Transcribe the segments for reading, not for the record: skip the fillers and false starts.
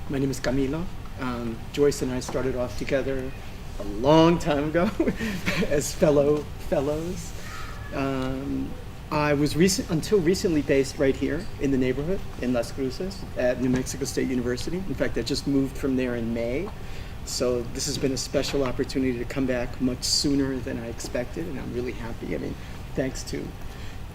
My name is Camilo. Joyce and I started off together a long time ago as fellows. I was until recently based right here in the neighborhood in Las Cruces at New Mexico State University. In fact, I just moved from there in May. So this has been a special opportunity to come back much sooner than I expected, and I'm really happy. I mean, thanks to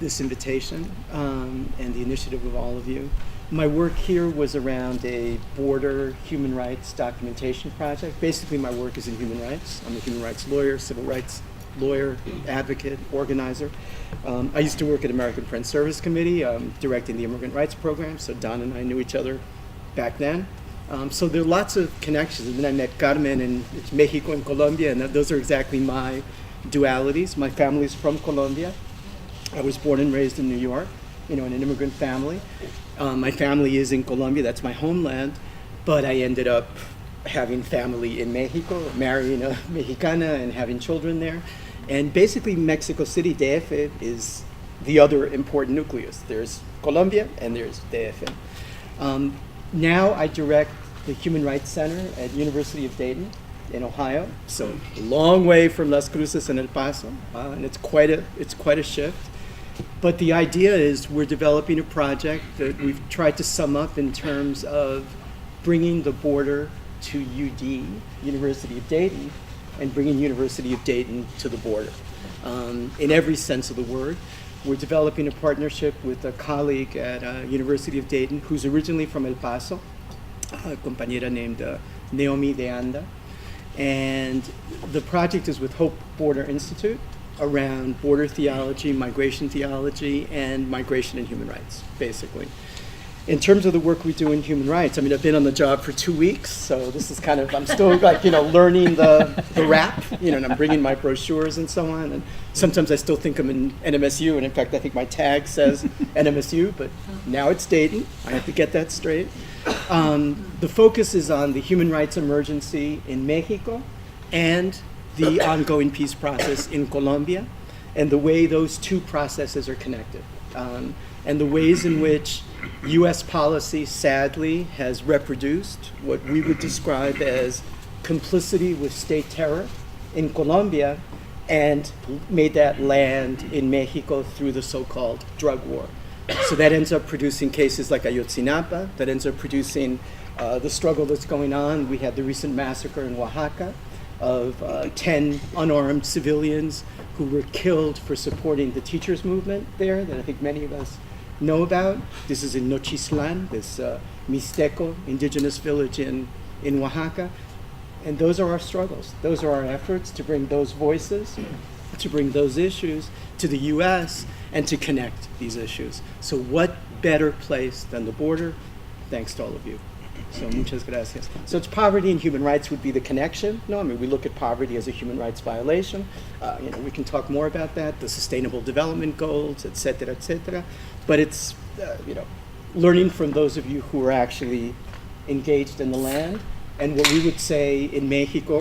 this invitation and the initiative of all of you. My work here was around a border human rights documentation project. Basically, my work is in human rights. I'm a human rights lawyer, civil rights lawyer, advocate, organizer. I used to work at American Friends Service Committee, directing the immigrant rights program, so Don and I knew each other back then. So there are lots of connections. And then I met Carmen in Mexico and Colombia, and those are exactly my dualities. My family's from Colombia. I was born and raised in New York, in an immigrant family. My family is in Colombia, that's my homeland, but I ended up having family in Mexico, marrying a Mexicana and having children there. And basically Mexico City, DF, is the other important nucleus. There's Colombia and there's DF. Now I direct the Human Rights Center at University of Dayton in Ohio, so a long way from Las Cruces and El Paso, and it's quite a shift. But the idea is we're developing a project that we've tried to sum up in terms of bringing the border to UD, University of Dayton, and bringing University of Dayton to the border. In every sense of the word, we're developing a partnership with a colleague at University of Dayton who's originally from El Paso, a compañera named Naomi de Anda. And the project is with Hope Border Institute around border theology, migration theology, and migration and human rights, basically. In terms of the work we do in human rights, I mean, I've been on the job for 2 weeks, so this is kind of, I'm still like, learning the rap, and I'm bringing my brochures and so on, and sometimes I still think I'm in NMSU, and in fact, I think my tag says NMSU, but now it's Dayton. I have to get that straight. The focus is on the human rights emergency in Mexico and the ongoing peace process in Colombia, and the way those two processes are connected, and the ways in which U.S. policy, sadly, has reproduced what we would describe as complicity with state terror in Colombia and made that land in Mexico through the so-called drug war. So that ends up producing cases like Ayotzinapa, that ends up producing the struggle that's going on. We had the recent massacre in Oaxaca of 10 unarmed civilians who were killed for supporting the teachers movement there that I think many of us know about. This is in Nochislan, this Mixteco indigenous village in Oaxaca. And those are our struggles. Those are our efforts to bring those voices, to bring those issues to the U.S. and to connect these issues. So what better place than the border? Thanks to all of you. So muchas gracias. So it's poverty and human rights would be the connection. No, I mean, we look at poverty as a human rights violation. We can talk more about that, the sustainable development goals, et cetera, but it's, learning from those of you who are actually engaged in the land and what we would say in Mexico